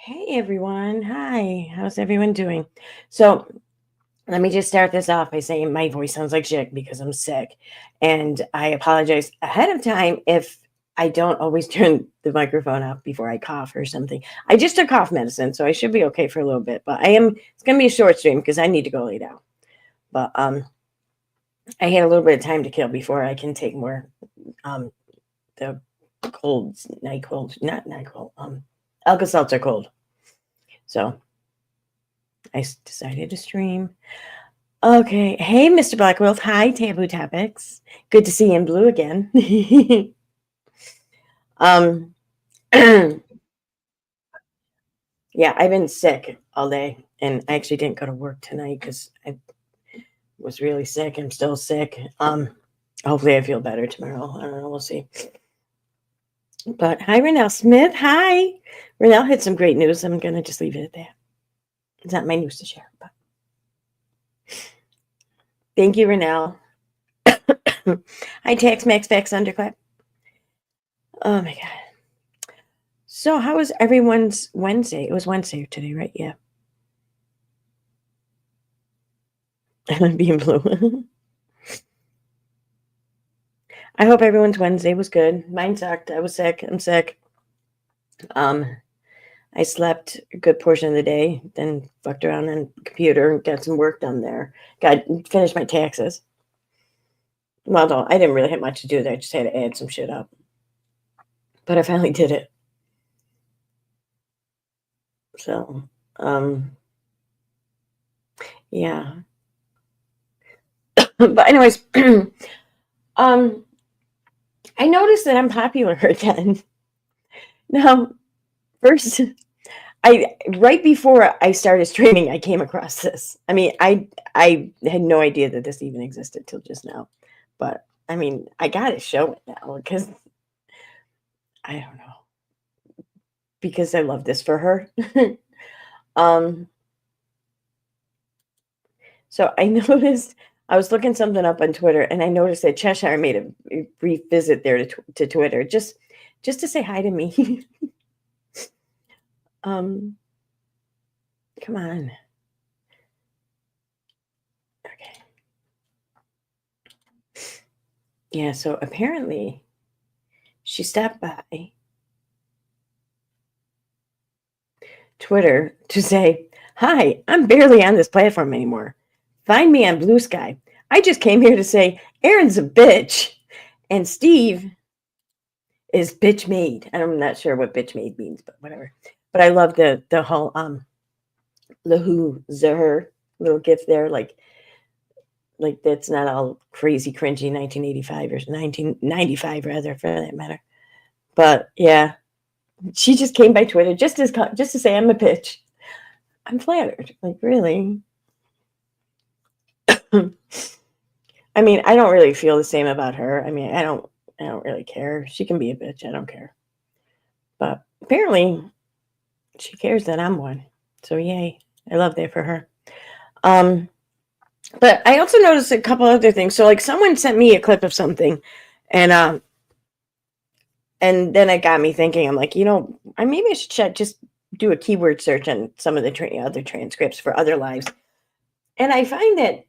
Hey everyone. Hi. How's everyone doing? So, let me just start this off by saying my voice sounds like shit because I'm sick. And I apologize ahead of time if I don't always turn the microphone off before I cough or something. I just took cough medicine, so I should be okay for a little bit. But it's going to be a short stream because I need to go lay down. But I had a little bit of time to kill before I can take more the colds, not NyQuil, Alka-Seltzer cold. So I decided to stream. Okay. Hey, Mr. Blackwill. Hi, Taboo Topics. Good to see you in blue again. um, yeah, I've been sick all day, and I actually didn't go to work tonight because I was really sick. I'm still sick. Hopefully I feel better tomorrow. I don't know. We'll see. But hi, Renelle Smith. Hi. Renelle had some great news. I'm going to just leave it at that. It's not my news to share, but thank you, Renelle. Hi, Tax Max Fax Underclap. Oh my God. So, how was everyone's Wednesday? It was Wednesday today, right? Yeah. I'm being blue. I hope everyone's Wednesday was good. Mine sucked. I was sick. I'm sick. I slept a good portion of the day, then fucked around on the computer and got some work done there. Finished my taxes. Well, no, I didn't really have much to do there. I just had to add some shit up. But I finally did it. So, yeah. But anyways, I noticed that I'm popular again. Now, first, right before I started streaming, I came across this. I mean, I had no idea that this even existed till just now. But I mean, I gotta show it now because I don't know. Because I love this for her. So I noticed I was looking something up on Twitter, and I noticed that Cheshire made a brief visit there to Twitter just to say hi to me. Come on. Okay. Yeah, so apparently she stopped by Twitter to say, "Hi, I'm barely on this platform anymore. Find me on Blue Sky. I just came here to say Aaron's a bitch and Steve is bitch made." I'm not sure what bitch made means, but whatever. But I love the whole Lahu Zahur little gift there, like that's not all crazy cringy 1985 or 1995 rather, for that matter. But yeah, she just came by Twitter just to say I'm a bitch. I'm flattered. Like, really? I mean, I don't really feel the same about her. I mean, I don't really care. She can be a bitch. I don't care. But apparently she cares that I'm one. So yay. I love that for her. But I also noticed a couple other things. So like someone sent me a clip of something, and then it got me thinking. I'm like, maybe I should just do a keyword search on some of the other transcripts for other lives. And I find that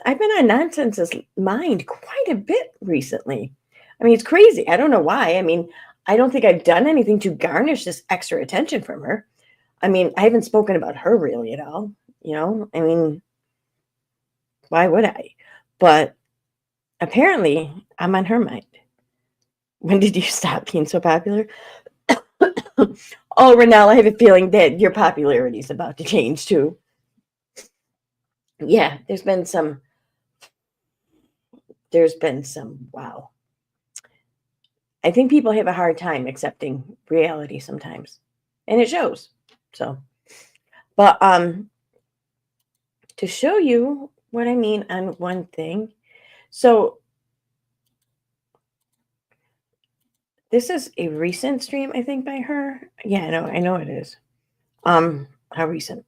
I've been on Nonsense's mind quite a bit recently. I mean, it's crazy. I don't know why. I mean, I don't think I've done anything to garnish this extra attention from her. I mean, I haven't spoken about her really at all. I mean, why would I? But apparently, I'm on her mind. When did you stop being so popular? Oh, Renelle, I have a feeling that your popularity is about to change too. Yeah, there's been some, wow. I think people have a hard time accepting reality sometimes, and it shows. So, but to show you what I mean on one thing, so this is a recent stream, I think, by her. Yeah, I know it is. How recent?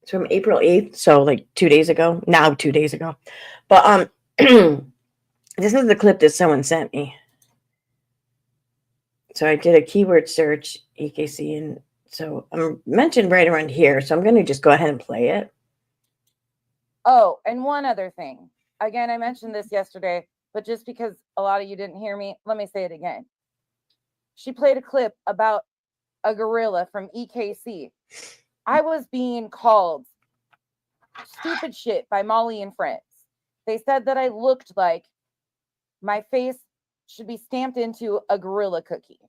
It's from April 8th, so like 2 days ago. Now 2 days ago. But this is the clip that someone sent me. So I did a keyword search, EKC, and So I'm mentioned right around here. So I'm going to just go ahead and play it. Oh, and one other thing. Again, I mentioned this yesterday, but just because a lot of you didn't hear me, let me say it again. She played a clip about a gorilla from EKC. I was being called stupid shit by Molly and friends. They said that I looked like my face should be stamped into a gorilla cookie.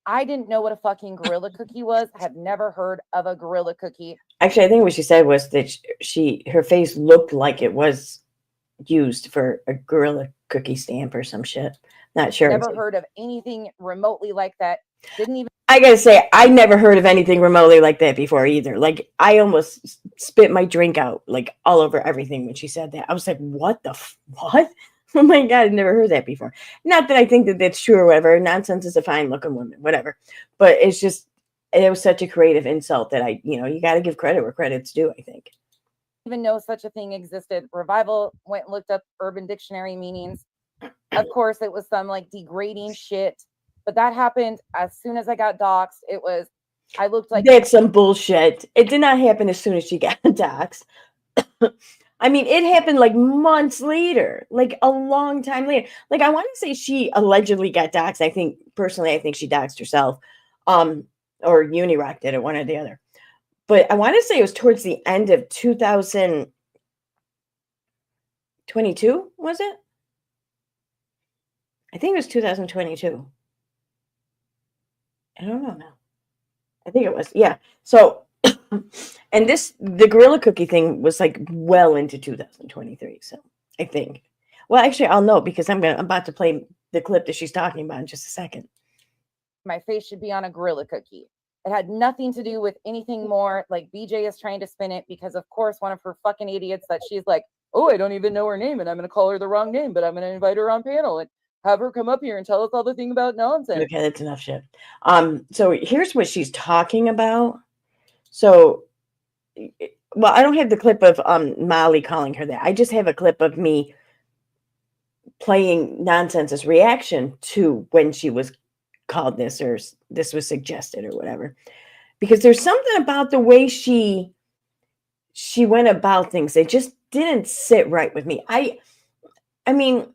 I didn't know what a fucking gorilla cookie was. I have never heard of a gorilla cookie. Actually, I think what she said was that her face looked like it was used for a gorilla cookie stamp or some shit. Not sure. Never heard of anything remotely like that. Didn't even. I gotta say, I never heard of anything remotely like that before either. Like, I almost spit my drink out, like, all over everything when she said that. I was like, what the what? Oh my God, I've never heard that before. Not that I think that that's true or whatever. Nonsense is a fine-looking woman, whatever. But it's just, it was such a creative insult that you got to give credit where credit's due, I think. Even know such a thing existed. Revival went and looked up Urban Dictionary meanings. Of course, it was some, like, degrading shit. But that happened as soon as I got doxxed. I looked like... That's some bullshit. It did not happen as soon as she got doxxed. I mean, it happened like months later, like a long time later. Like, I want to say she allegedly got doxxed. I think she doxxed herself, or Unirock did it, one or the other. But I want to say it was towards the end of 2022, was it? I think it was 2022. I don't know now. I think it was, yeah. So, and the gorilla cookie thing was like well into 2023. So I think, well, actually, I'll know because I'm about to play the clip that she's talking about in just a second. My face should be on a gorilla cookie. It had nothing to do with anything more. Like, BJ is trying to spin it because, of course, one of her fucking idiots that she's like, oh, I don't even know her name and I'm going to call her the wrong name, but I'm going to invite her on panel and have her come up here and tell us all the thing about nonsense. Okay, that's enough shit. So here's what she's talking about. So, well, I don't have the clip of Molly calling her that. I just have a clip of me playing Nonsense's reaction to when she was called this, or this was suggested, or whatever. Because there's something about the way she went about things that just didn't sit right with me. I mean,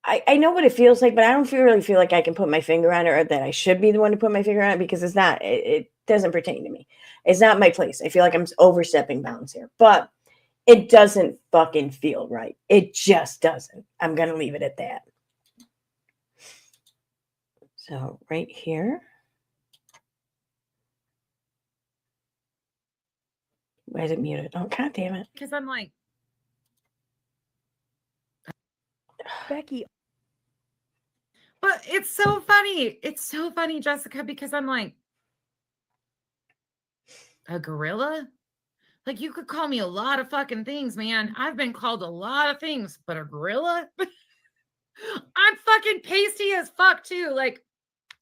I know what it feels like, but I don't really feel like I can put my finger on it, or that I should be the one to put my finger on it, because it's not. It doesn't pertain to me. It's not my place. I feel like I'm overstepping bounds here, but it doesn't fucking feel right. It just doesn't. I'm going to leave it at that. So right here. Why is it muted? Oh, God damn it. Because I'm like, Becky. But it's so funny. It's so funny, Jessica, because I'm like, a gorilla? Like, you could call me a lot of fucking things, man. I've been called a lot of things, but a gorilla? I'm fucking pasty as fuck, too. Like,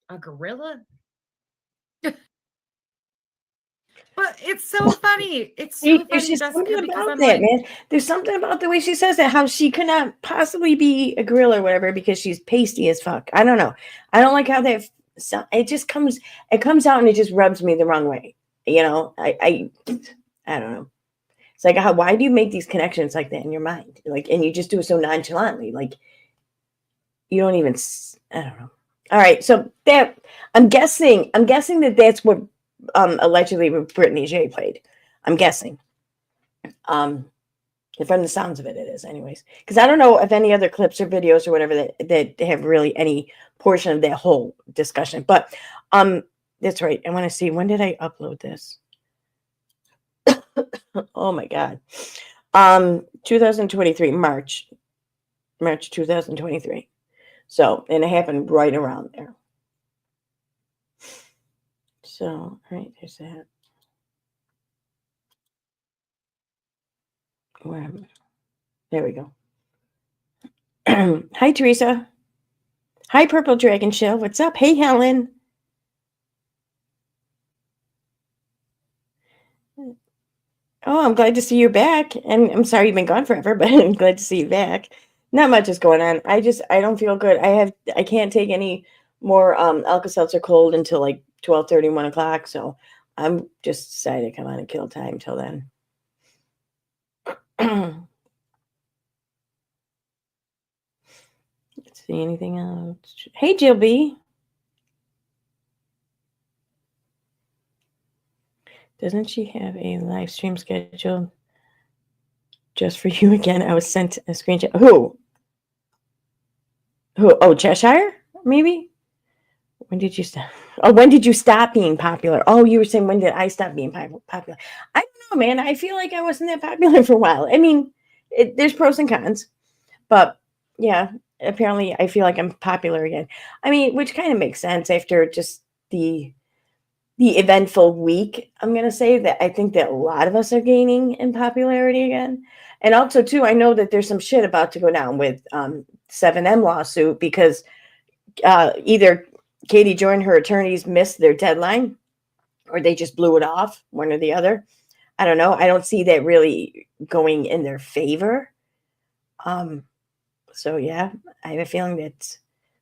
a gorilla? But it's so funny. It's so funny, Jessica, because I'm like, man. There's something about the way she says that, how she could not possibly be a gorilla or whatever because she's pasty as fuck. I don't know. I don't like how that. It just comes out and it just rubs me the wrong way. You know, I don't know. It's like, why do you make these connections like that in your mind? Like, and you just do it so nonchalantly. Like, you don't even. I don't know. All right, so that I'm guessing that that's what. Allegedly Brittany J played. I'm guessing. From the sounds of it, it is, anyways. Because I don't know if any other clips or videos or whatever that have really any portion of that whole discussion. But that's right. I want to see, when did I upload this? Oh my God. 2023, March 2023. So, and it happened right around there. So, all right, there's that. Where am I? There we go. Hi, Teresa. Hi, Purple Dragon Shell. What's up? Hey, Helen. Oh, I'm glad to see you back. And I'm sorry you've been gone forever, but I'm glad to see you back. Not much is going on. I don't feel good. I can't take any more Alka-Seltzer cold until like 12:30, 1 o'clock. So I'm just decided to come on and kill time till then. Let's see anything else. Hey, Jill B. Doesn't she have a live stream scheduled just for you again? I was sent a screenshot. Who? Oh, Cheshire? Maybe? When did you stop? Oh, when did you stop being popular? Oh, you were saying, when did I stop being popular? I don't know, man. I feel like I wasn't that popular for a while. I mean, there's pros and cons. But, yeah, apparently I feel like I'm popular again. I mean, which kind of makes sense after just the eventful week. I'm going to say that I think that a lot of us are gaining in popularity again. And also, too, I know that there's some shit about to go down with 7M lawsuit because either Katie Joy and her attorneys missed their deadline or they just blew it off, one or the other. I don't know. I don't see that really going in their favor. So, yeah, I have a feeling that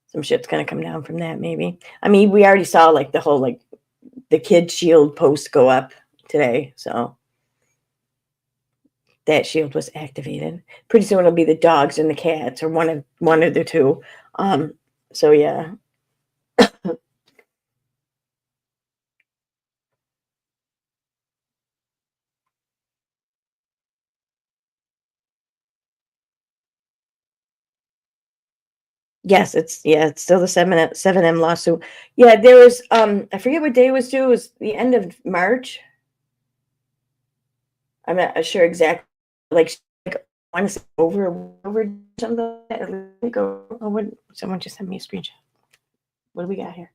some shit's going to come down from that, maybe. I mean, we already saw, like, the whole, like, the Kid Shield post go up today. So that shield was activated. Pretty soon it'll be the dogs and the cats or one of the two. So, yeah. Yes, it's still the 7M lawsuit. Yeah, there was I forget what day it was due. It was the end of March. I'm not sure exactly. Like I want to say over something like that. Let me go. Oh, what? Someone just sent me a screenshot. What do we got here?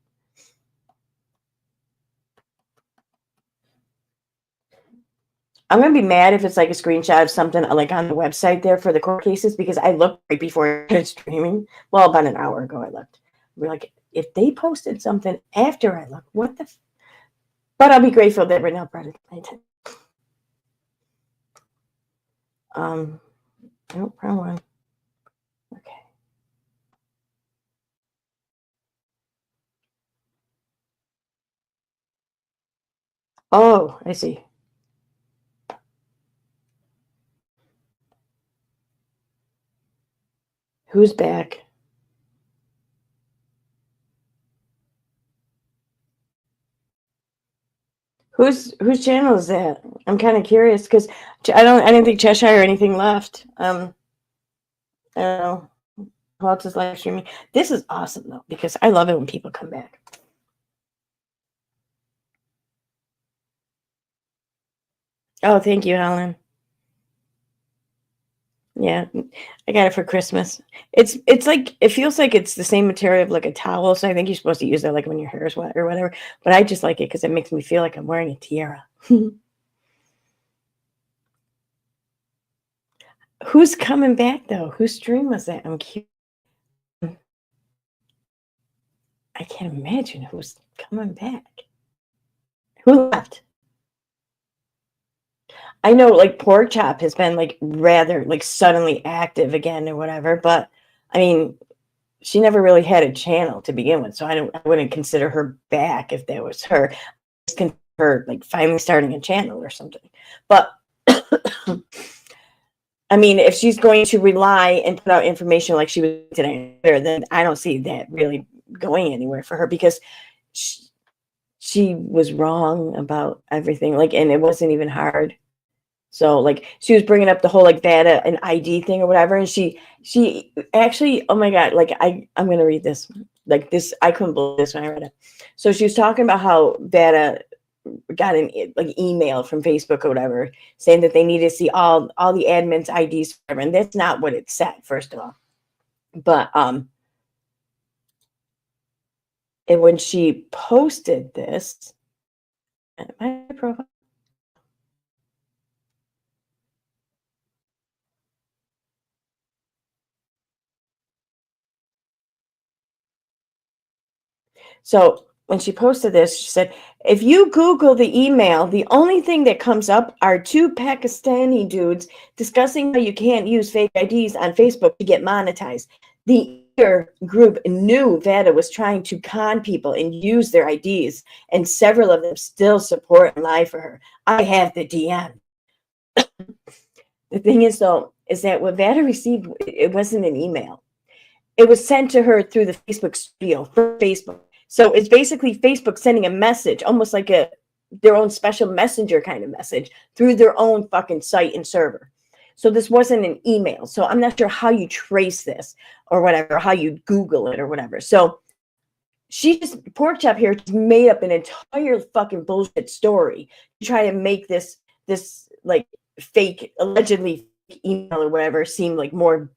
I'm gonna be mad if it's like a screenshot of something like on the website there for the court cases because I looked right before I started streaming. Well, about an hour ago I looked. We're like, if they posted something after I looked, what the? But I'll be grateful that Renell brought it to my attention. No problem. Okay. Oh, I see. Who's back? Whose channel is that? I'm kind of curious because I didn't think Cheshire or anything left. I don't know who else is live streaming. This is awesome though because I love it when people come back. Oh, thank you, Helen. Yeah, I got it for Christmas. It's like it feels like it's the same material of like a towel, so I think you're supposed to use that like when your hair is wet or whatever. But I just like it because it makes me feel like I'm wearing a tiara. Who's coming back though? Whose stream was that? I'm curious. I can't imagine who's coming back. Who left? I know like Pork Chop has been like rather like suddenly active again or whatever, but I mean, she never really had a channel to begin with, so I wouldn't consider her back if that was her. I just consider her like finally starting a channel or something. But I mean, if she's going to rely and put out information like she was today, then I don't see that really going anywhere for her because she was wrong about everything. Like, and it wasn't even hard. So like she was bringing up the whole like VADA and ID thing or whatever, and she actually, oh my god, like I'm gonna read this. Like this, I couldn't believe this when I read it. So she was talking about how VADA got an like email from Facebook or whatever saying that they needed to see all the admins' IDs, and that's not what it said, first of all. But and when she posted this, my profile. So when she posted this, she said, if you Google the email, the only thing that comes up are two Pakistani dudes discussing how you can't use fake IDs on Facebook to get monetized. The group knew Vada was trying to con people and use their IDs, and several of them still support and lie for her. I have the DM. The thing is, though, is that what Vada received, it wasn't an email. It was sent to her through the Facebook studio for Facebook. So it's basically Facebook sending a message, almost like their own special messenger kind of message through their own fucking site and server. So this wasn't an email. So I'm not sure how you trace this or whatever, how you Google it or whatever. So she just, Pork Chop here, just made up an entire fucking bullshit story to try to make this like fake, allegedly fake email or whatever seem like more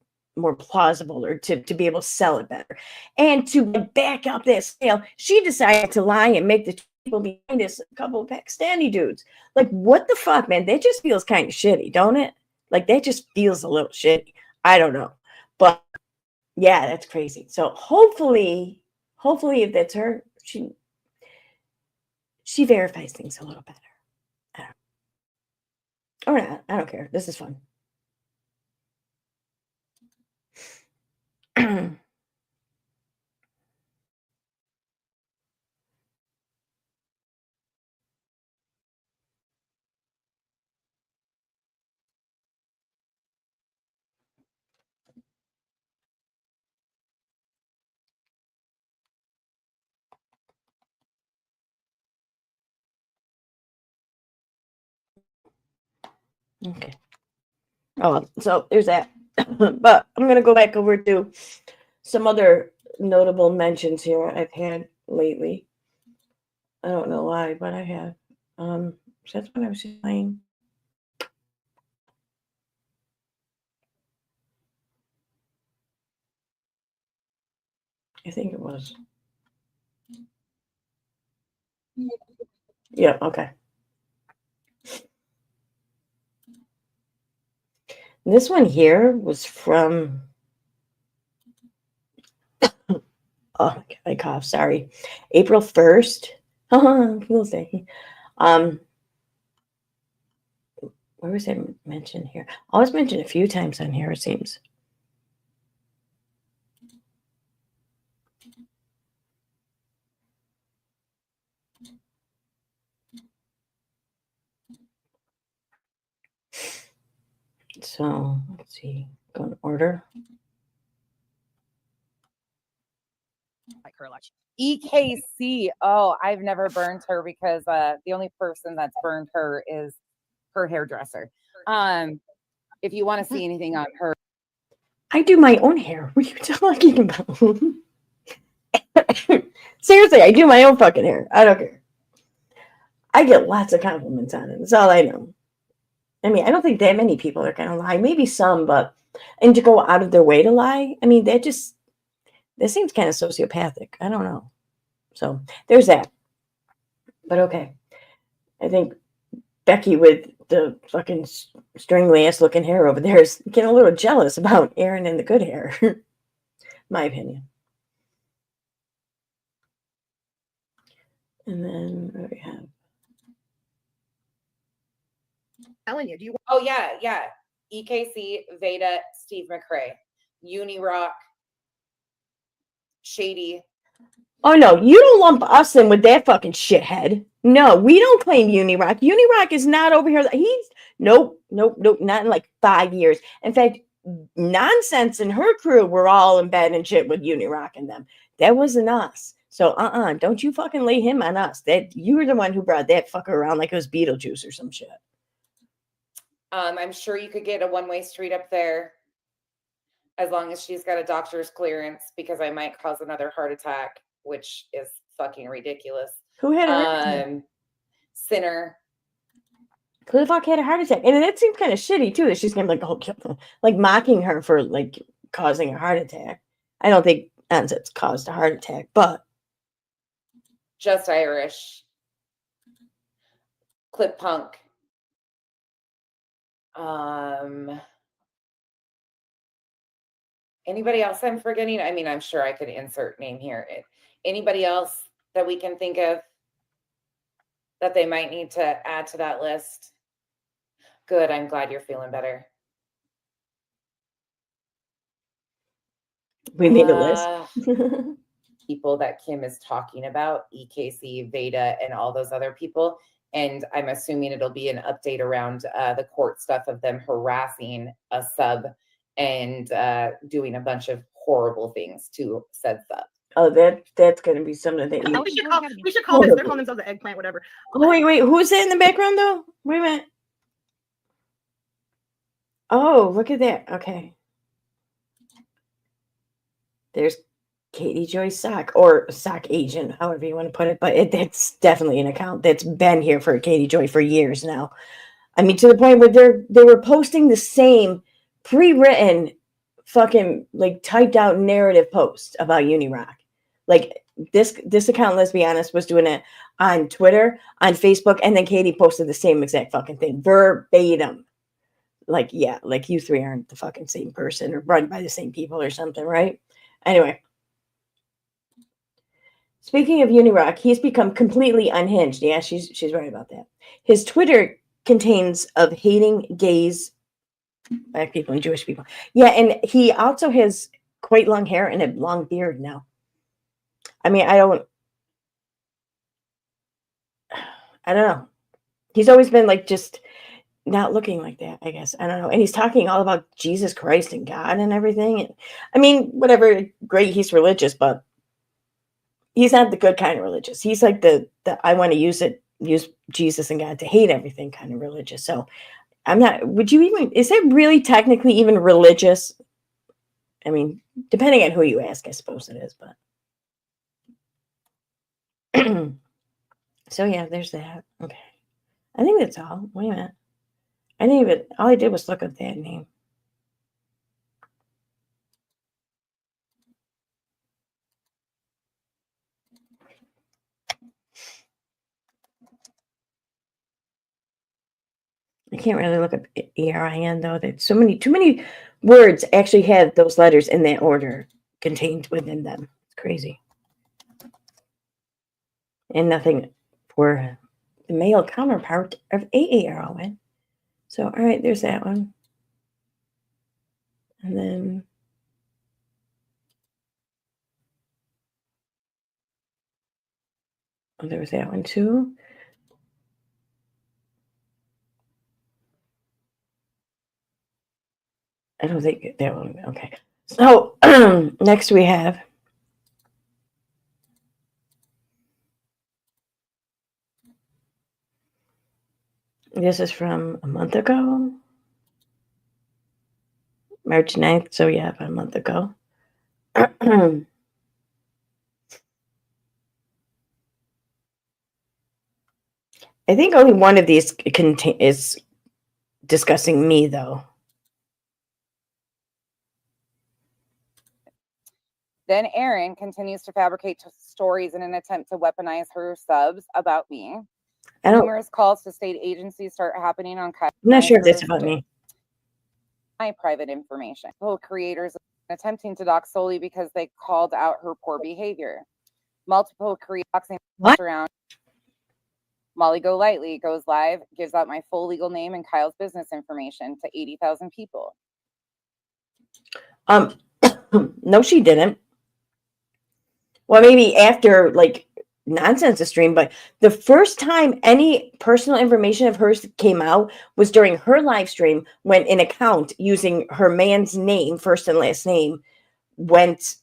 plausible, or to be able to sell it better. And to back up that sale, she decided to lie and make the people behind us a couple of Pakistani dudes. Like, what the fuck, man? That just feels kind of shitty, don't it? Like, that just feels a little shitty. I don't know. But yeah, that's crazy. So hopefully if that's her, she verifies things a little better. Or not. I don't care. This is fun. Okay. Oh, so there's that. But I'm going to go back over to some other notable mentions here I've had lately. I don't know why, but I have. So that's what I was playing. I think it was. Yeah, okay. This one here was from, oh my God, I cough, sorry. April 1st. We'll say. Where was it mentioned here? I was mentioned a few times on here, it seems. So let's see. Go in order. Like her election. EKC. Oh, I've never burned her because the only person that's burned her is her hairdresser. If you want to see anything on her, I do my own hair. What are you talking about? Seriously, I do my own fucking hair. I don't care. I get lots of compliments on it. That's all I know. I mean, I don't think that many people are gonna lie. Maybe some, but and to go out of their way to lie, I mean, that seems kind of sociopathic. I don't know. So there's that. But okay. I think Becky with the fucking strangly ass looking hair over there is getting a little jealous about Aaron and the good hair. My opinion. And then what do we have? Telling you, do you? oh yeah. EKC, Veda, Steve McRae, Unirock, Shady. Oh no, you don't lump us in with that fucking shithead. No, we don't claim Unirock. Unirock is not over here. He's nope, not in like 5 years. In fact, Nonsense and her crew were all in bed and shit with Unirock and them. That wasn't us. So don't you fucking lay him on us. That you were the one who brought that fucker around like it was Beetlejuice or some shit. I'm sure you could get a one-way street up there as long as she's got a doctor's clearance, because I might cause another heart attack, which is fucking ridiculous. Who had a heart attack? Sinner. Who the fuck had a heart attack? And that seems kind of shitty too, that she's gonna like mocking her for like causing a heart attack. I don't think Nonsense caused a heart attack, but Just Irish. Clip Punk. Anybody else I'm forgetting? I mean, I'm sure I could insert name here. Anybody else that we can think of that they might need to add to that list? Good. I'm glad you're feeling better. We made a list. People that Kim is talking about, EKC, Veda, and all those other people. And I'm assuming it'll be an update around the court stuff of them harassing a sub and doing a bunch of horrible things to said sub. Oh, that's going to be something that you... We should call this. They're calling themselves the eggplant, whatever. Oh, wait. Who's that in the background, though? Wait a minute. Oh, look at that. Okay. There's Katie Joy Sock, or Sock Agent, however you want to put it. But it's definitely an account that's been here for Katie Joy for years now. I mean, to the point where they were posting the same pre-written fucking like typed out narrative post about Unirock. Like this account, let's be honest, was doing it on Twitter, on Facebook, and then Katie posted the same exact fucking thing verbatim. Like, yeah, like you three aren't the fucking same person or run by the same people or something, right? Anyway. Speaking of Unirock, he's become completely unhinged. Yeah, she's right about that. His Twitter contains of hating gays, Black people, and Jewish people. Yeah, and he also has quite long hair and a long beard now. I mean, I don't know. He's always been like just not looking like that, I guess. I don't know. And he's talking all about Jesus Christ and God and everything. And, I mean, whatever, great, he's religious, but he's not the good kind of religious. He's like the I want to use Jesus and God to hate everything kind of religious. So I'm not, is it really technically even religious? I mean, depending on who you ask, I suppose it is, but. So yeah, there's that. Okay. I think that's all. Wait a minute. All I did was look up that name. I can't really look up ERIN though. There's too many words actually have those letters in that order contained within them. It's crazy. And nothing for the male counterpart of AARON. So, all right, there's that one. And then there was that one too. I don't think that one. Okay. So next we have this is from a month ago. March 9th. So yeah, about a month ago. I think only one of these is discussing me, though. Then Erin continues to fabricate stories in an attempt to weaponize her subs about me. Numerous calls to state agencies start happening on Kyle. I'm not sure if that's about me. My private information. Creators attempting to dox solely because they called out her poor behavior. Multiple doxing around. Molly Golightly goes live, gives out my full legal name and Kyle's business information to 80,000 people. No, she didn't. Well, maybe after like nonsense stream, but the first time any personal information of hers came out was during her live stream when an account using her man's name, first and last name, went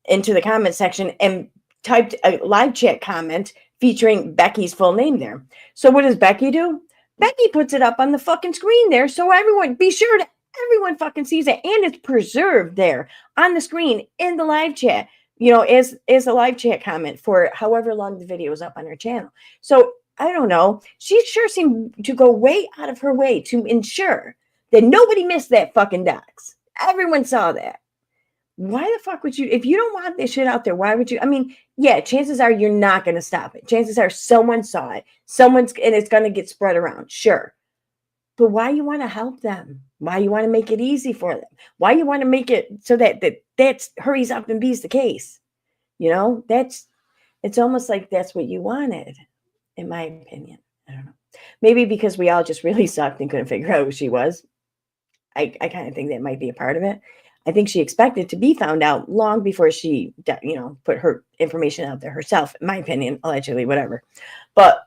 into the comment section and typed a live chat comment featuring Becky's full name there. So what does Becky do? Becky puts it up on the fucking screen there so everyone fucking sees it, and it's preserved there on the screen in the live chat, you know, as a live chat comment for however long the video is up on her channel. So I don't know. She sure seemed to go way out of her way to ensure that nobody missed that fucking dox. Everyone saw that. Why the fuck would you, if you don't want this shit out there, why would you? I mean, yeah, chances are you're not going to stop it. Chances are someone saw it. And it's going to get spread around. Sure. But why you want to help them? Why you want to make it easy for them? Why you want to make it so that's hurries up and be's the case? You know, it's almost like that's what you wanted, in my opinion. I don't know. Maybe because we all just really sucked and couldn't figure out who she was. I kind of think that might be a part of it. I think she expected to be found out long before she, put her information out there herself, in my opinion, allegedly, whatever. But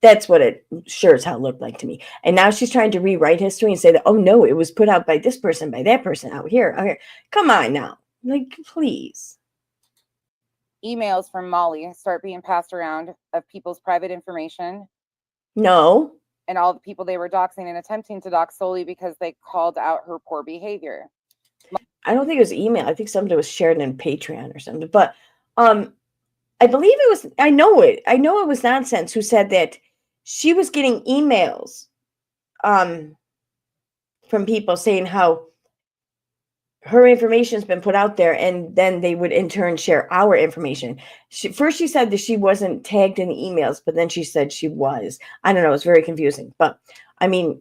that's what it sure as hell looked like to me. And now she's trying to rewrite history and say that, oh no, it was put out by this person, by that person out here, out here. Come on now. Like, please. Emails from Molly start being passed around of people's private information No. and all the people they were doxing and attempting to dox solely because they called out her poor behavior. I don't think it was email. I think something was shared in Patreon or something. But I believe it was, I know it was Nonsense who said that she was getting emails from people saying how her information's been put out there, and then they would in turn share our information. First she said that she wasn't tagged in the emails, but then she said she was. I don't know. It's very confusing. But I mean,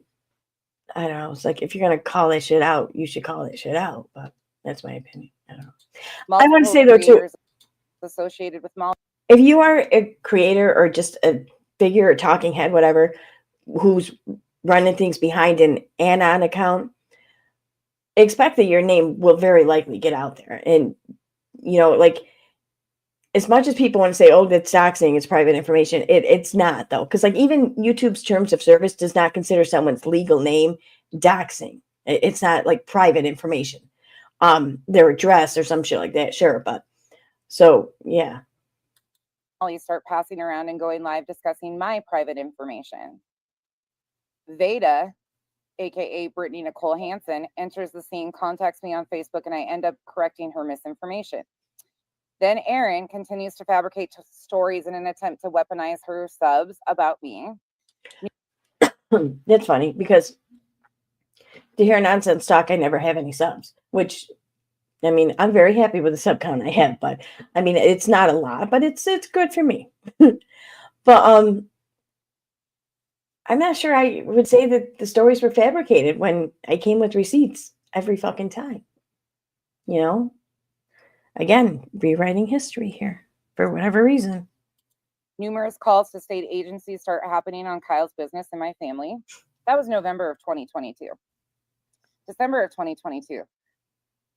I don't know. It's like, if you're going to call that shit out, you should call that shit out. But that's my opinion. I don't know. I want to say though too, associated with Molly, if you are a creator or just a figure or talking head, whatever, who's running things behind an anon account, expect that your name will very likely get out there. And, like, as much as people want to say, oh, that's doxing, it's private information, it's not, though. Because, like, even YouTube's terms of service does not consider someone's legal name doxing. It's not, like, private information. Their address or some shit like that, sure. But, so, yeah. Molly start passing around and going live discussing my private information. Veda, aka Brittany Nicole Hansen, enters the scene, contacts me on Facebook, and I end up correcting her misinformation. Then Erin continues to fabricate stories in an attempt to weaponize her subs about me. That's funny, because to hear Nonsense talk, I never have any subs, which, I mean, I'm very happy with the sub count I have, but I mean, it's not a lot, but it's good for me. But I'm not sure I would say that the stories were fabricated when I came with receipts every fucking time. Again, rewriting history here for whatever reason. Numerous calls to state agencies start happening on Kyle's business and my family. That was November of 2022. December of 2022.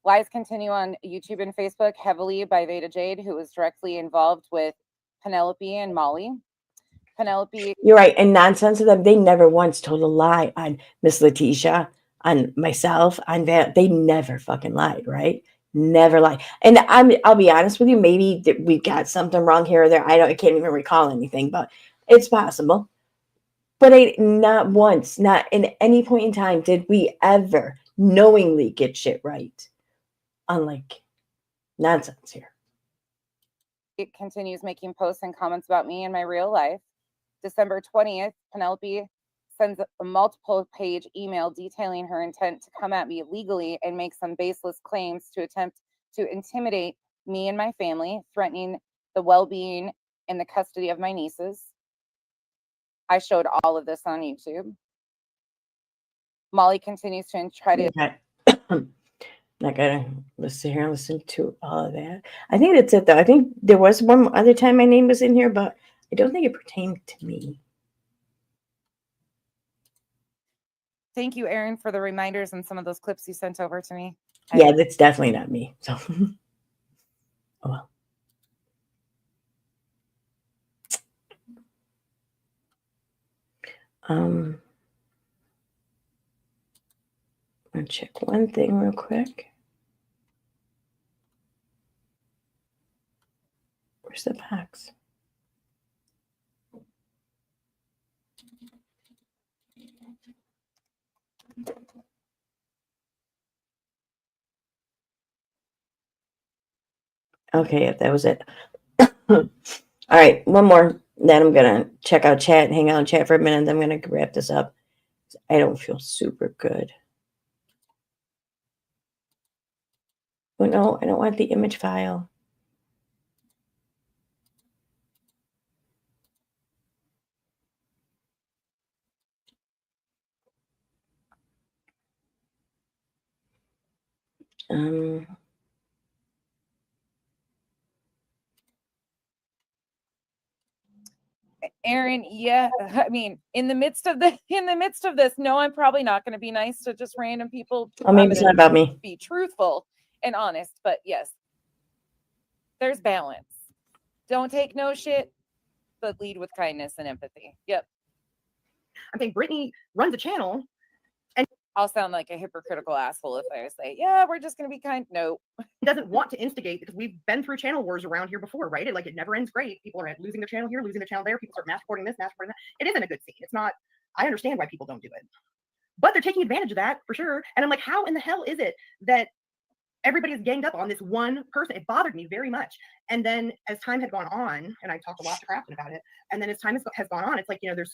Lies continue on YouTube and Facebook heavily by Veda Jade, who was directly involved with Penelope and Molly. Penelope. You're right. And Nonsense of them, they never once told a lie on Miss Letitia, on myself, on that. They never fucking lied, right? Never lied. And I'll be honest with you, maybe we got something wrong here or there. I can't even recall anything, but it's possible. But not once, not in any point in time, did we ever knowingly get shit right. Unlike Nonsense here. It continues making posts and comments about me and my real life. December 20th, Penelope sends a multiple page email detailing her intent to come at me legally and make some baseless claims to attempt to intimidate me and my family, threatening the well-being and the custody of my nieces. I showed all of this on YouTube. Molly continues to try to... Not gonna sit here and listen to all of that. I think that's it, though. I think there was one other time my name was in here, but I don't think it pertained to me. Thank you, Erin, for the reminders and some of those clips you sent over to me. Yeah, that's definitely not me. So, oh well. I'll check one thing real quick. Where's the box? Okay, yeah, that was it. All right, one more. Then I'm gonna check out chat and hang out and chat for a minute. Then I'm gonna wrap this up. I don't feel super good. Oh no, I don't want the image file. Aaron, yeah, I mean, in the midst of this, no, I'm probably not going to be nice to just random people. Oh, maybe I'm it's gonna not about me. be truthful and honest, but yes, there's balance. Don't take no shit, but lead with kindness and empathy. Yep. I think Brittany runs a channel. I'll sound like a hypocritical asshole if I say, yeah, we're just going to be kind. No. Doesn't want to instigate because we've been through channel wars around here before, right? It never ends great. People are losing their channel here, losing their channel there. People start mass reporting this, mass reporting that. It isn't a good scene. It's not. I understand why people don't do it, but they're taking advantage of that for sure. And I'm like, how in the hell is it that everybody is ganged up on this one person? It bothered me very much. And then as time had gone on, and I talked a lot to Crafton about it, and then as time has gone on, it's like, there's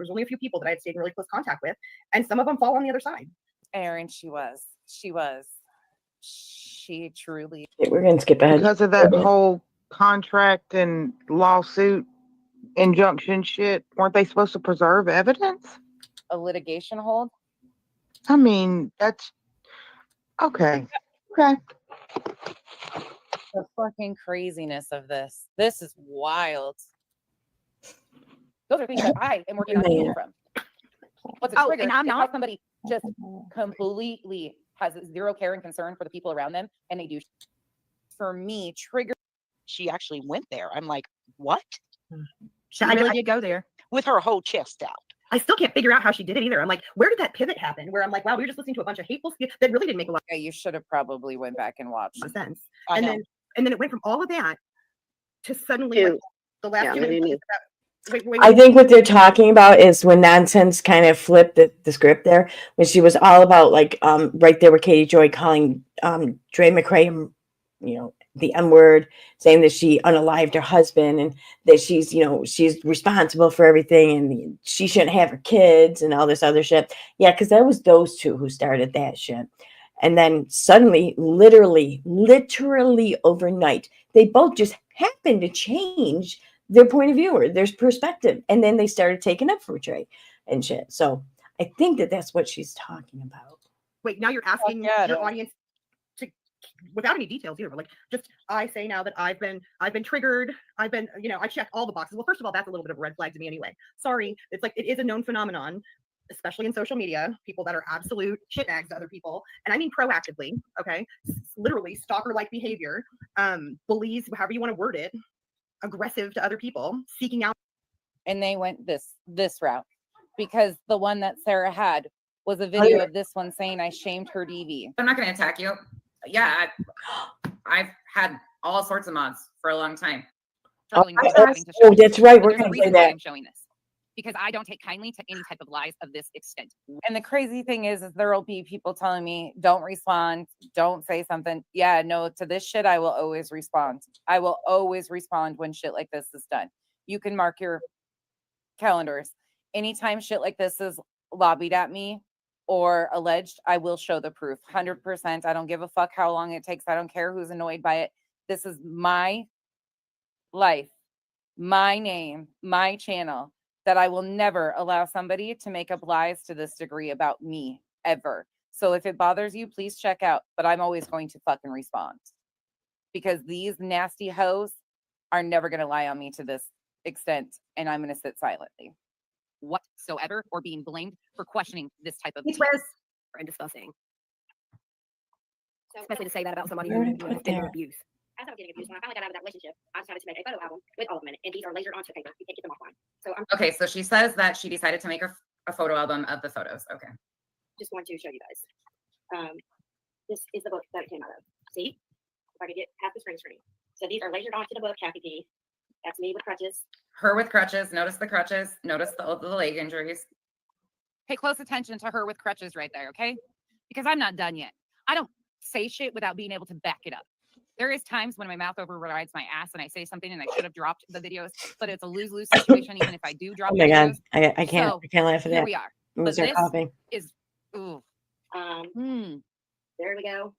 only a few people that I had stayed in really close contact with, and some of them fall on the other side. Aaron, she truly. We're going to skip ahead. Because of that whole contract and lawsuit injunction shit, weren't they supposed to preserve evidence? A litigation hold? I mean, that's okay. Okay. The fucking craziness of this. This is wild. Those are things that I am working on healing from. What's a trigger? And I'm is how not. somebody just completely has zero care and concern for the people around them, and they do. For me, trigger. She actually went there. I'm like, what? She really did go there with her whole chest out. I still can't figure out how she did it either. I'm like, where did that pivot happen? Where I'm like, wow, we were just listening to a bunch of hateful stuff that really didn't make a lot Yeah, you should have probably went back and watched. of sense. I And know. then it went from all of that to suddenly like, the last few minutes. I think what they're talking about is when nonsense kind of flipped the script there, when she was all about like right there with Katie Joy calling Dre McCray, the N word, saying that she unalived her husband and that she's responsible for everything and she shouldn't have her kids and all this other shit. Yeah, because that was those two who started that shit. And then suddenly, literally overnight, they both just happened to change their point of view or their perspective. And then they started taking up for Dre and shit. So I think that's what she's talking about. Wait, now you're asking your audience to, without any details either, but like just I say now that I've been triggered. I've been, I checked all the boxes. Well, first of all, that's a little bit of a red flag to me anyway. Sorry. It's like, it is a known phenomenon, especially in social media, people that are absolute shitbags to other people. And I mean proactively, okay? Literally stalker-like behavior, bullies, however you want to word it, aggressive to other people, seeking out. And they went this route because the one that Sarah had was a video of this one saying I shamed her DV. I'm not going to attack you. Yeah, I've had all sorts of mods for a long time. That's right. We're going to say that. I'm showing this because I don't take kindly to any type of lies of this extent. And the crazy thing is there will be people telling me, don't respond, don't say something. Yeah, no, to this shit, I will always respond. I will always respond when shit like this is done. You can mark your calendars. Anytime shit like this is lobbied at me or alleged, I will show the proof. 100%. I don't give a fuck how long it takes. I don't care who's annoyed by it. This is my life, my name, my channel. That I will never allow somebody to make up lies to this degree about me ever. So if it bothers you, please check out. But I'm always going to fucking respond because these nasty hoes are never going to lie on me to this extent. And I'm going to sit silently. Whatsoever or being blamed for questioning this type of and disgusting. Especially to say that about somebody who has been through abuse. As I was getting abused, when I finally got out of that relationship, I decided to make a photo album with all of them in it, and these are lasered onto paper. You can't get them offline. So I'm okay. So she says that she decided to make a photo album of the photos. Okay. just going to show you guys. This is the book that it came out of. See, if I could get half the screen. So these are lasered onto the book, Kathy P. That's me with crutches. Her with crutches. Notice the crutches. Notice the leg injuries. Pay close attention to her with crutches right there, okay? Because I'm not done yet. I don't say shit without being able to back it up. There is times when my mouth overrides my ass and I say something and I should have dropped the videos, but it's a lose-lose situation even if I do drop the videos. Oh my God. I can't laugh at that. Here we are. But this is, ooh. There we go.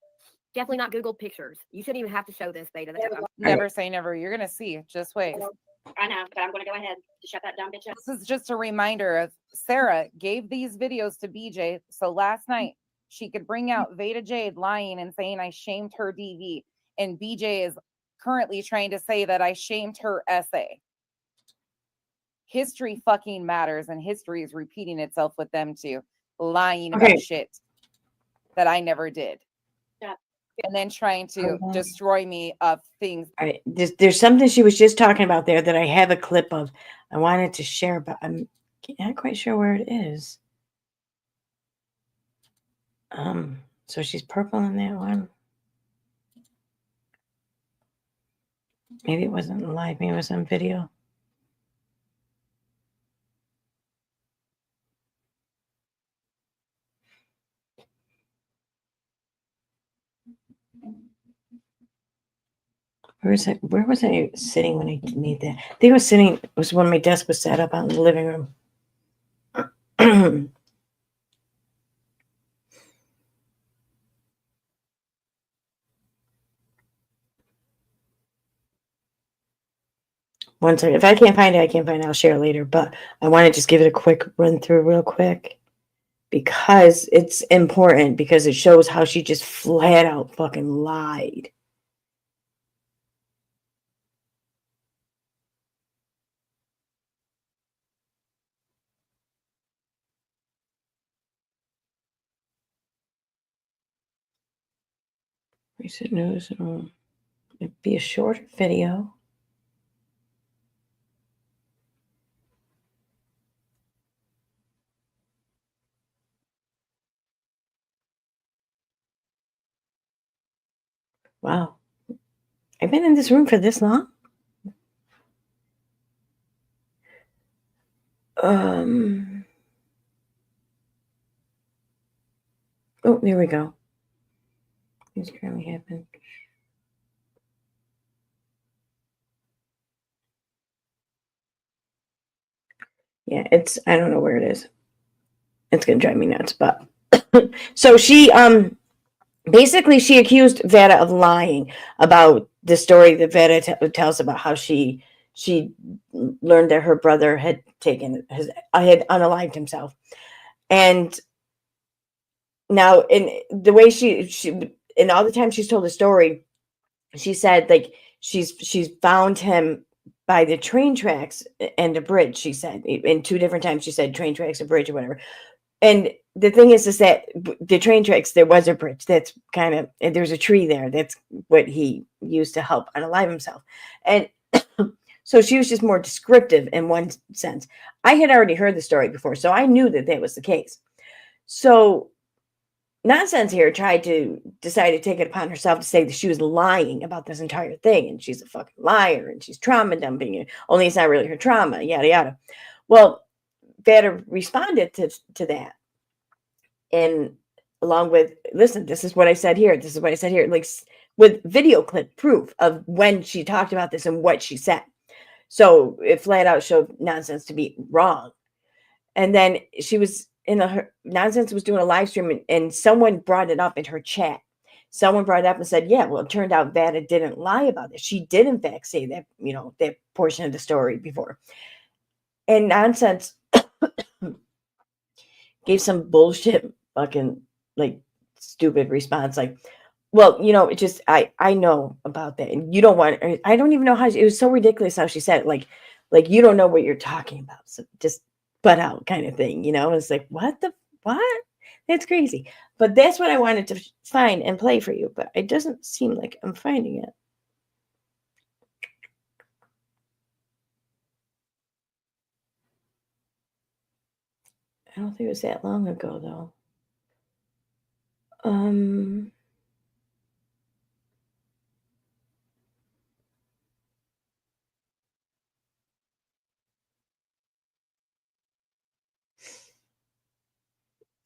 Definitely not Google pictures. You shouldn't even have to show this, Beta. Never say never. You're going to see. Just wait. I know, but I'm going to go ahead to shut that dumb bitch up. This is just a reminder of Sarah gave these videos to BJ. So last night she could bring out Veda Jade lying and saying I shamed her DV. And BJ is currently trying to say that I shamed her essay. history fucking matters, and history is repeating itself with them too, lying Okay. about shit that I never did. Yeah. And then trying to Hold on. destroy me of things. All right, there's something she was just talking about there that I have a clip of. I wanted to share, but I'm not quite sure where it is. So she's purple in that one. Maybe it wasn't live. Maybe it was on video. Where is it? Where was I sitting when I made that? I think I was sitting. It was when my desk was set up out in the living room. One second. If I can't find it, I can't find it. I'll share it later. But I want to just give it a quick run through real quick because it's important because it shows how she just flat out fucking lied. Recent news. It'd be a shorter video. Wow. I've been in this room for this long? Oh, there we go. Things currently happen. Yeah, I don't know where it is. It's gonna drive me nuts, but so she basically she accused Vada of lying about the story that Vada tells about how she learned that her brother had had unalived himself. And now in the way she in all the time she's told the story, she said like she's found him by the train tracks and a bridge. She said in 2 different times she said train tracks, a bridge, or whatever. And the thing is that the train tracks, there was a bridge. That's kind of, there's a tree there. That's what he used to help unalive himself. And so she was just more descriptive in one sense. I had already heard the story before, so I knew that that was the case. So Nonsense here tried to decide to take it upon herself to say that she was lying about this entire thing. And she's a fucking liar and she's trauma dumping it. Only it's not really her trauma, yada, yada. Well, Vada responded to that. And along with, listen, this is what I said here. This is what I said here. Like with video clip proof of when she talked about this and what she said. So it flat out showed Nonsense to be wrong. And then she was Nonsense was doing a live stream and someone brought it up in her chat. Someone brought it up and said, yeah, well, it turned out Vada didn't lie about this. She did in fact say that, that portion of the story before. And Nonsense gave some bullshit fucking like stupid response. Like, well, it just, I know about that. And you don't want, I don't even know how, it was so ridiculous how she said it. Like, you don't know what you're talking about. So just butt out kind of thing, It's like, what? That's crazy. But that's what I wanted to find and play for you. But it doesn't seem like I'm finding it. I don't think it was that long ago, though.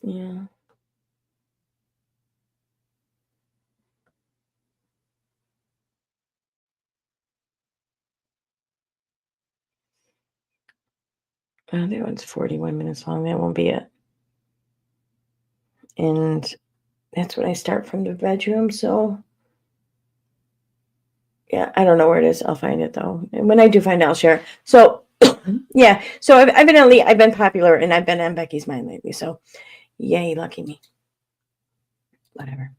Yeah. Oh, that one's 41 minutes long. That won't be it. And that's when I start from the bedroom. So, yeah, I don't know where it is. I'll find it, though. And when I do find it, I'll share. So, yeah. So, I've been popular, and I've been on Becky's mind lately. So, yay, lucky me. Whatever.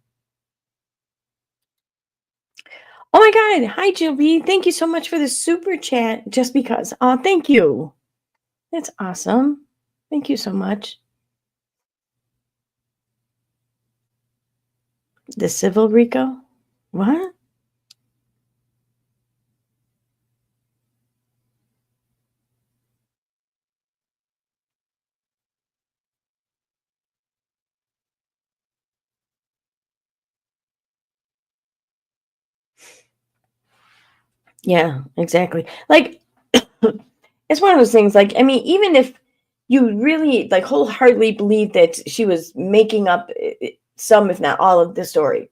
Oh, my God. Hi, Jill B. Thank you so much for the super chat. Just because. Oh, thank you. That's awesome. Thank you so much. The civil RICO? What? Yeah, exactly. Like, it's one of those things, like, I mean, even if you really, like, wholeheartedly believe that she was making up some, if not all, of the story,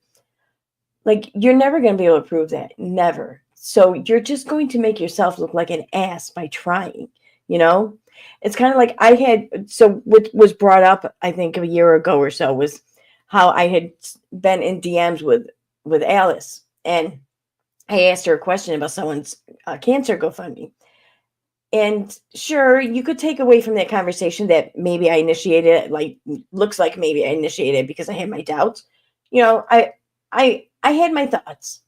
like, you're never going to be able to prove that. Never. So you're just going to make yourself look like an ass by trying, you know? It's kind of like I had, so what was brought up, I think, a year ago or so was how I had been in DMs with Alice, and I asked her a question about someone's cancer GoFundMe. And sure, you could take away from that conversation that maybe I initiated it, like looks like maybe I initiated it because I had my doubts. You know, I had my thoughts,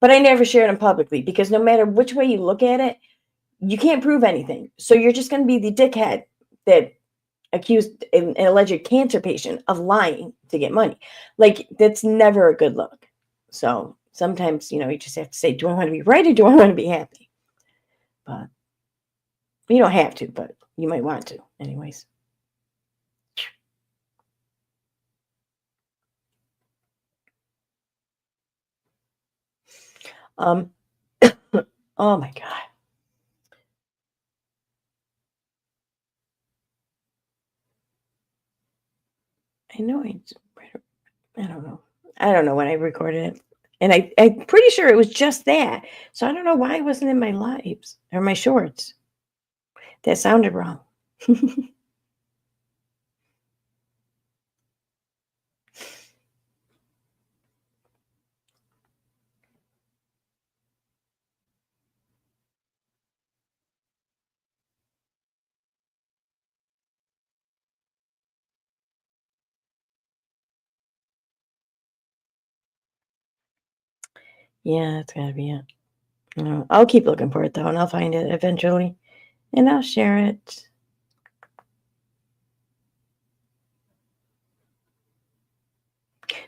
but I never shared them publicly because no matter which way you look at it, you can't prove anything. So you're just going to be the dickhead that accused an alleged cancer patient of lying to get money. Like, that's never a good look. So sometimes, you know, you just have to say, do I want to be right or do I want to be happy? But you don't have to, but you might want to, anyways. Um, oh my God. I know I don't know. I don't know when I recorded it. And I'm pretty sure it was just that. So I don't know why it wasn't in my lives or my shorts. That sounded wrong. Yeah, that's gotta be it. I'll keep looking for it though, and I'll find it eventually, and I'll share it.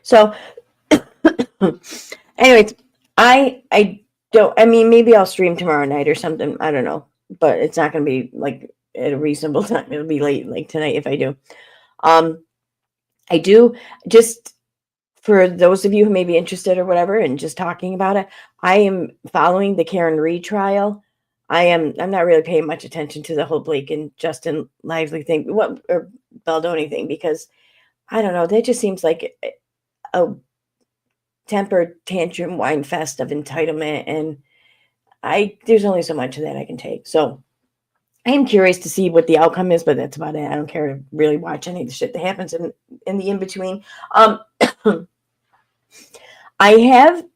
So, anyways, I don't. I mean, maybe I'll stream tomorrow night or something. I don't know, but it's not gonna be like at a reasonable time. It'll be late, like tonight, if I do. Um, I do just for those of you who may be interested or whatever, and just talking about it. I am following the Karen Reed trial. I'm not really paying much attention to the whole Blake and Justin Lively thing, or Baldoni thing, because I don't know. That just seems like a temper tantrum wine fest of entitlement, and there's only so much of that I can take. So I am curious to see what the outcome is, but that's about it. I don't care to really watch any of the shit that happens in the in between. I have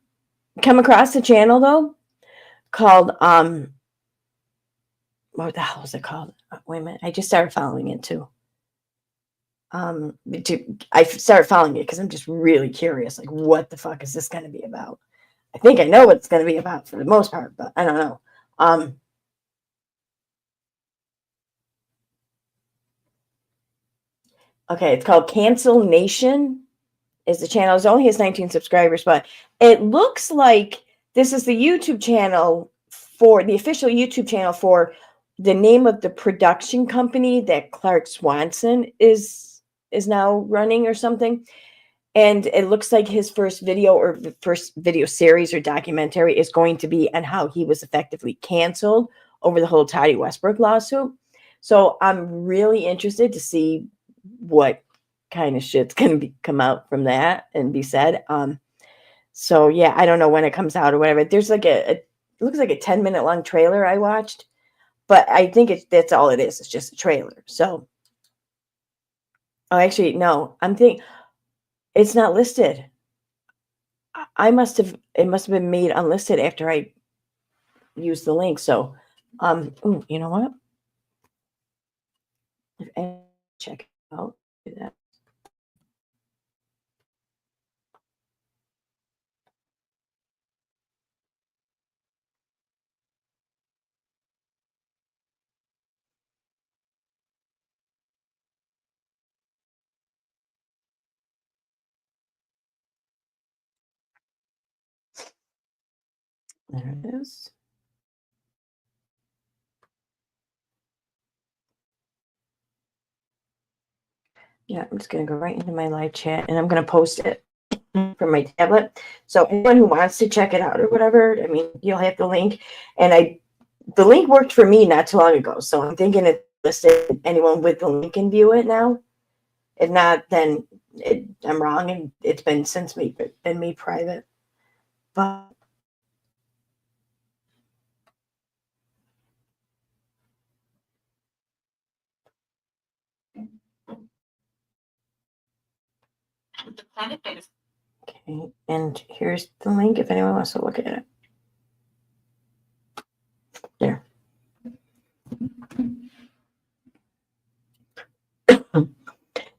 come across a channel though called what the hell is it called? Wait a minute, I just started following it too. I started following it because I'm just really curious, like what the fuck is this going to be about? I think I know what it's going to be about for the most part, but I don't know. Okay, it's called Cancel Nation. Is the channel? It only has 19 subscribers, but it looks like this is the YouTube channel for the official YouTube channel for the name of the production company that Clark Swanson is now running or something. And it looks like his first video or first video series or documentary is going to be on how he was effectively canceled over the whole Toddy Westbrook lawsuit. So I'm really interested to see what kind of shit's going to come out from that and be said. So yeah, I don't know when it comes out or whatever. There's like it looks like a 10-minute long trailer I watched, but I think that's all it is. It's just a trailer. So, oh, actually, no, I'm thinking it's not listed. It must have been made unlisted after I used the link. So, ooh, you know what? If I check it out, do that. There it is. Yeah, I'm just going to go right into my live chat and I'm going to post it from my tablet. So anyone who wants to check it out or whatever, I mean, you'll have the link. And the link worked for me not too long ago. So I'm thinking it's listed. Anyone with the link can view it now. If not, then I'm wrong. And it's been been made private. But okay, and here's the link if anyone wants to look at it. There.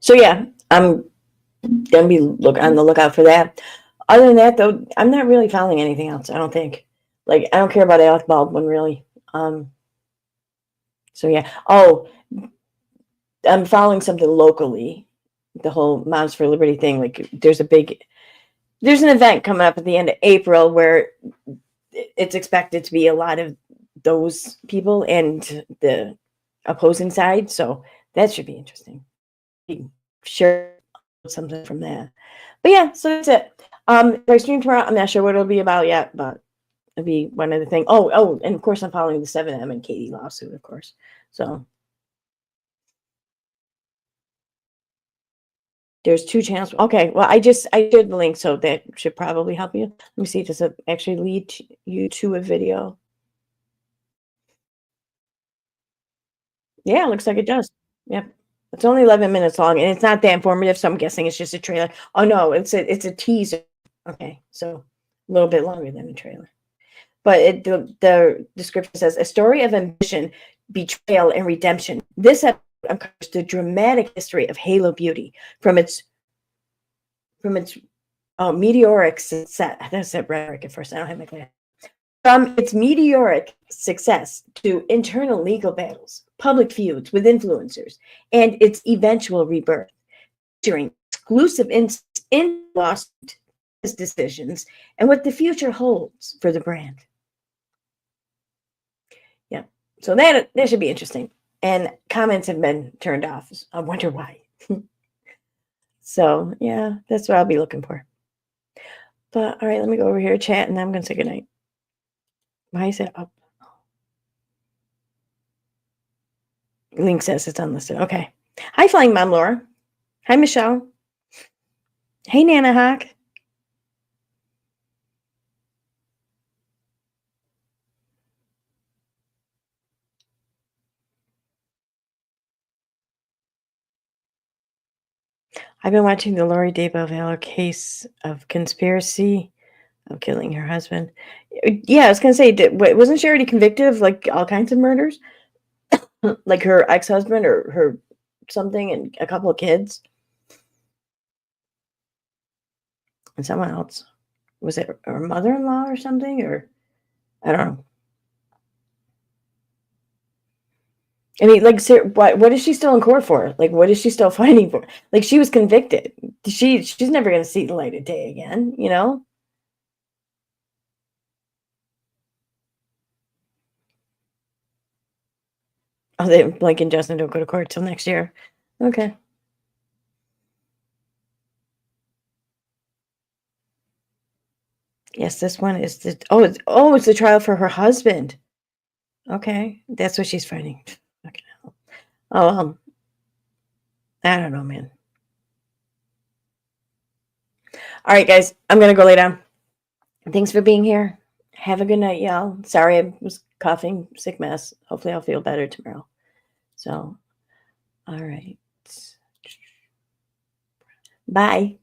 So yeah, I'm gonna be on the lookout for that. Other than that, though, I'm not really following anything else. I don't think. Like, I don't care about Alec Baldwin really. So yeah. Oh, I'm following something locally. The whole Moms for Liberty thing. Like, there's an event coming up at the end of April where it's expected to be a lot of those people and the opposing side. So that should be interesting. Sure, something from that. But yeah, so that's it. If I stream tomorrow, I'm not sure what it'll be about yet, but it'll be one of the things. Oh, and of course I'm following the 7M and Katie lawsuit, of course. So there's 2 channels. Okay, well, I did the link, so that should probably help you. Let me see, does it actually lead you to a video? Yeah, it looks like it does. Yep. It's only 11 minutes long, and it's not that informative, so I'm guessing it's just a trailer. Oh no, it's a teaser. Okay, so a little bit longer than a trailer. But the description says a story of ambition, betrayal, and redemption. This episode uncovers the dramatic history of Halo Beauty from its meteoric success. I thought I said rhetoric at first. I don't have my glasses. From its meteoric success to internal legal battles, public feuds with influencers, and its eventual rebirth, featuring exclusive in lawsuit decisions and what the future holds for the brand. Yeah, so that should be interesting. And comments have been turned off. I wonder why. So yeah, that's what I'll be looking for. But all right, let me go over here, chat, and I'm going to say goodnight. Why is it up? Link says it's unlisted. Okay. Hi, Flying Mom Laura. Hi, Michelle. Hey, Nana Hawk. I've been watching the Lori Daybell case of conspiracy of killing her husband. Yeah, I was going to say, wasn't she already convicted of like all kinds of murders? Like her ex-husband or her something and a couple of kids? And someone else. Was it her mother-in-law or something? Or I don't know. I mean, like, what is she still in court for? Like, what is she still fighting for? Like, she was convicted. She's never going to see the light of day again, you know? Oh, Blake and Justin don't go to court till next year. Okay. Yes, this one is it's the trial for her husband. Okay, that's what she's fighting. Okay. Oh, I don't know, man. All right, guys, I'm gonna go lay down. Thanks for being here. Have a good night, y'all. Sorry I was coughing, sick mess. Hopefully I'll feel better tomorrow. So, all right. Bye.